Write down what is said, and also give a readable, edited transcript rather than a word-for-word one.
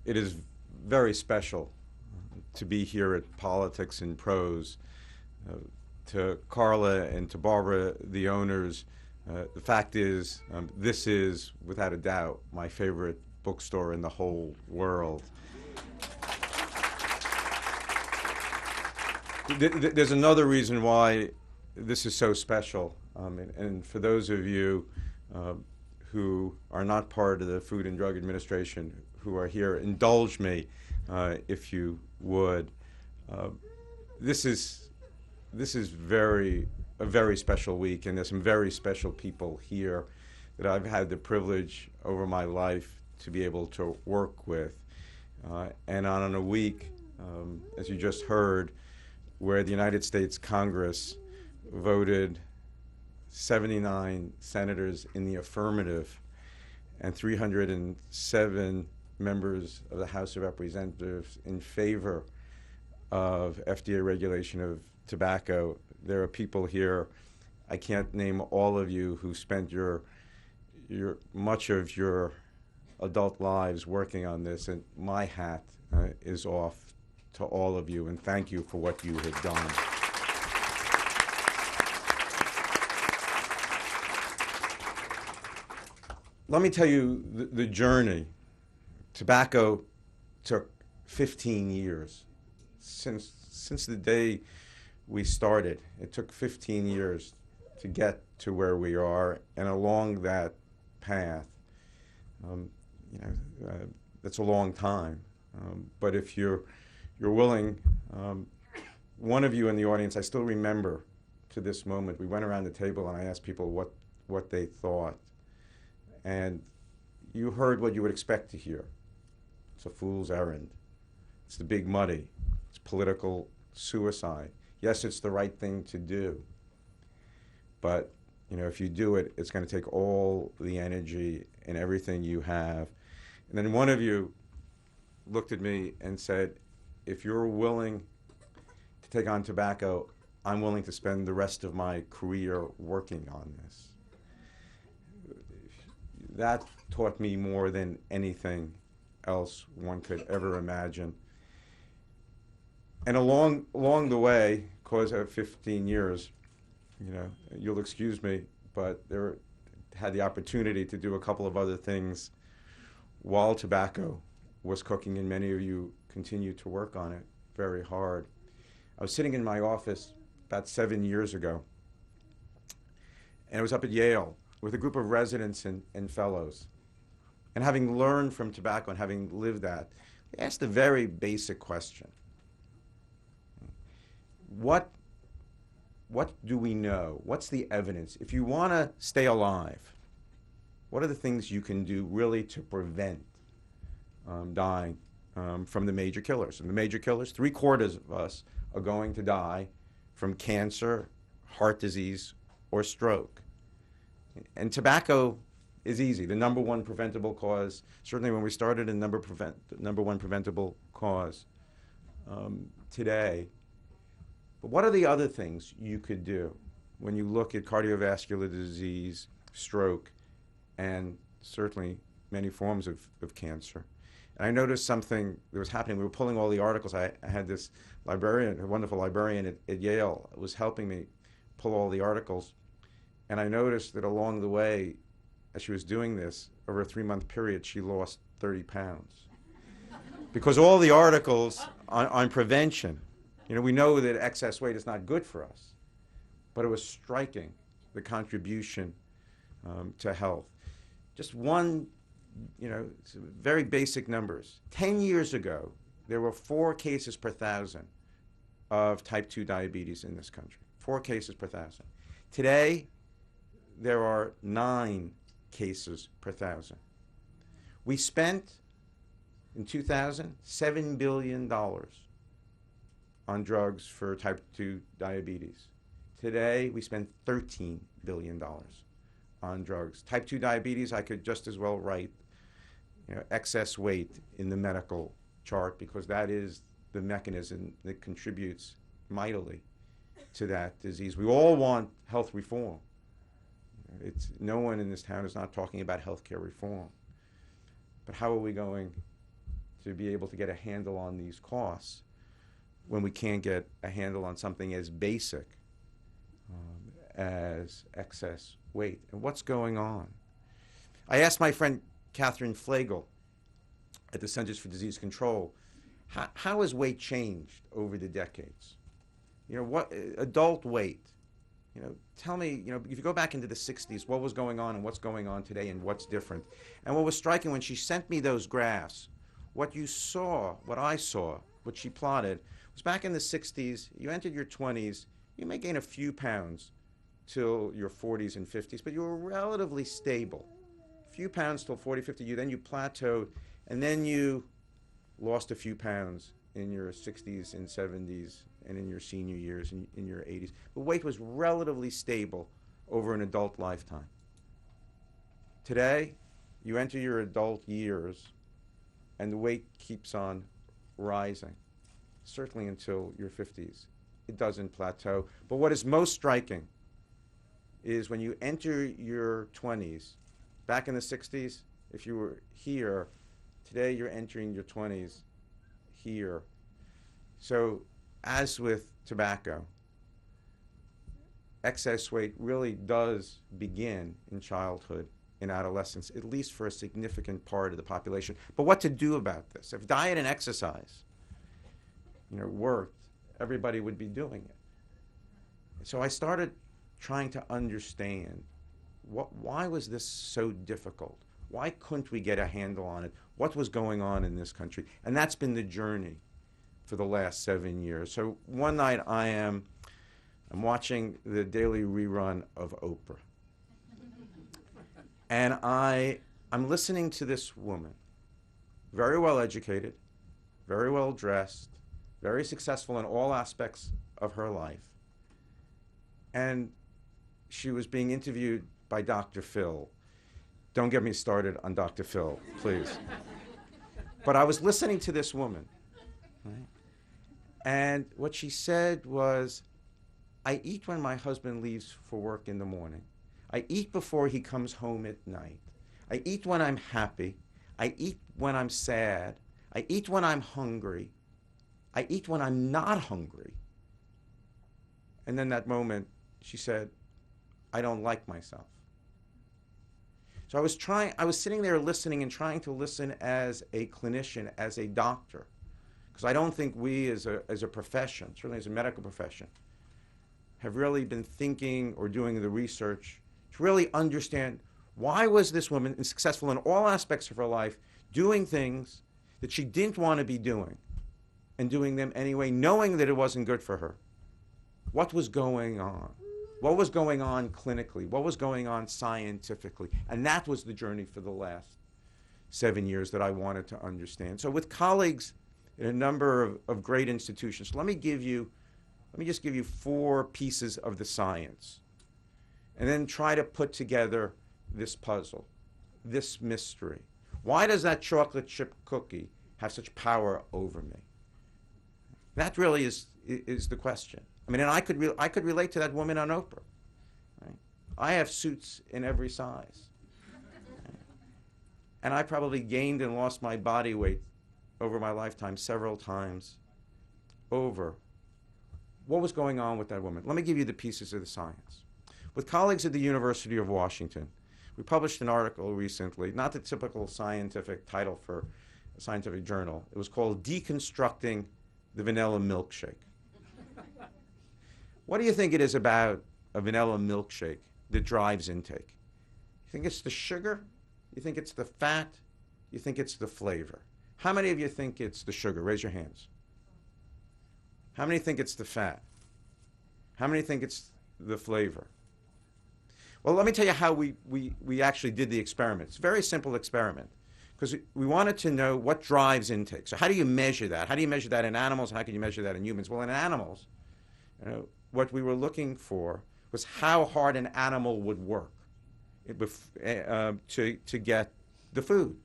It is very special to be here at Politics and Prose. To Carla and to Barbara, the owners, the fact is, this is, without a doubt, my favorite bookstore in the whole world. There's another reason why this is so special, and for those of you who are not part of the Food and Drug Administration who are here, indulge me, if you would. This is a very special week, and there's some very special people here that I've had the privilege over my life to be able to work with. And on a week, as you just heard, where the United States Congress voted 79 senators in the affirmative and 307 members of the House of Representatives in favor of FDA regulation of tobacco. There are people here, I can't name all of you, who spent your much of your adult lives working on this, and my hat is off to all of you, and thank you for what you have done. Let me tell you the journey. Tobacco took 15 years. Since the day we started, it took 15 years to get to where we are, and along that path, that's a long time. But if you're willing, one of you in the audience, I still remember to this moment, we went around the table and I asked people what they thought. And you heard what you would expect to hear. It's a fool's errand. It's the big muddy. It's political suicide. Yes, it's the right thing to do. But, if you do it, it's going to take all the energy and everything you have. And then one of you looked at me and said, if you're willing to take on tobacco, I'm willing to spend the rest of my career working on this. That taught me more than anything else one could ever imagine. And along the way, because of 15 years, you'll excuse me, but had the opportunity to do a couple of other things while tobacco was cooking, and many of you continue to work on it very hard. I was sitting in my office about 7 years ago, and I was up at Yale with a group of residents and fellows. And having learned from tobacco and having lived that, I asked a very basic question. What do we know? What's the evidence? If you want to stay alive, what are the things you can do really to prevent dying from the major killers? And the major killers, 3/4 of us are going to die from cancer, heart disease, or stroke. And tobacco is easy. The number one preventable cause, certainly when we started, the number one preventable cause today. But what are the other things you could do when you look at cardiovascular disease, stroke, and certainly many forms of cancer? And I noticed something that was happening. We were pulling all the articles. I had this librarian, a wonderful librarian at Yale, was helping me pull all the articles. And I noticed that along the way, as she was doing this, over a 3-month period, she lost 30 pounds. Because all the articles on prevention, we know that excess weight is not good for us, but it was striking, the contribution to health. Just one, very basic numbers. 10 years ago, there were 4 cases per 1,000 of type 2 diabetes in this country. 4 cases per 1,000. Today, there are 9 cases per 1,000. We spent, in 2000, $7 billion on drugs for type 2 diabetes. Today, we spend $13 billion on drugs. Type 2 diabetes, I could just as well write excess weight in the medical chart, because that is the mechanism that contributes mightily to that disease. We all want health reform. No one in this town is not talking about healthcare reform. But how are we going to be able to get a handle on these costs when we can't get a handle on something as basic as excess weight? And what's going on? I asked my friend Catherine Flagel at the Centers for Disease Control, how has weight changed over the decades? You know, what adult weight? You know, tell me, you know, if you go back into the 60s, what was going on and what's going on today and what's different? And what was striking when she sent me those graphs, what you saw, what I saw, what she plotted, was back in the 60s, you entered your 20s, you may gain a few pounds till your 40s and 50s, but you were relatively stable. A few pounds till 40, 50, then you plateaued, and then you lost a few pounds in your 60s and 70s and in your senior years and in your 80s. But weight was relatively stable over an adult lifetime. Today, you enter your adult years and the weight keeps on rising, certainly until your 50s. It doesn't plateau. But what is most striking is when you enter your 20s, back in the 60s, if you were here, today you're entering your 20s here. So as with tobacco, excess weight really does begin in childhood, in adolescence, at least for a significant part of the population. But what to do about this? If diet and exercise, you know, worked, everybody would be doing it. So I started trying to understand why was this so difficult? Why couldn't we get a handle on it? What was going on in this country? And that's been the journey for the last 7 years. So one night I'm watching the daily rerun of Oprah. And I'm listening to this woman, very well educated, very well dressed, very successful in all aspects of her life. And she was being interviewed by Dr. Phil. Don't get me started on Dr. Phil, please. But I was listening to this woman, right? And what she said was, I eat when my husband leaves for work in the morning. I eat before he comes home at night. I eat when I'm happy. I eat when I'm sad. I eat when I'm hungry. I eat when I'm not hungry. And then that moment, she said, I don't like myself. So I was sitting there listening and trying to listen as a clinician, as a doctor, because I don't think we as a profession, certainly as a medical profession, have really been thinking or doing the research to really understand why was this woman successful in all aspects of her life, doing things that she didn't want to be doing, and doing them anyway, knowing that it wasn't good for her. What was going on? What was going on clinically? What was going on scientifically? And that was the journey for the last 7 years that I wanted to understand. So with colleagues in a number of great institutions, let me just give you 4 pieces of the science, and then try to put together this puzzle, this mystery. Why does that chocolate chip cookie have such power over me? That really is the question. I mean, and I could relate to that woman on Oprah. Right? I have suits in every size. Right? And I probably gained and lost my body weight over my lifetime several times over. What was going on with that woman? Let me give you the pieces of the science. With colleagues at the University of Washington, we published an article recently, not the typical scientific title for a scientific journal. It was called Deconstructing the Vanilla Milkshake. What do you think it is about a vanilla milkshake that drives intake? You think it's the sugar? You think it's the fat? You think it's the flavor? How many of you think it's the sugar? Raise your hands. How many think it's the fat? How many think it's the flavor? Well, let me tell you how we actually did the experiment. It's a very simple experiment because we wanted to know what drives intake. So how do you measure that? How do you measure that in animals? How can you measure that in humans? Well, in animals, what we were looking for was how hard an animal would work to get the food.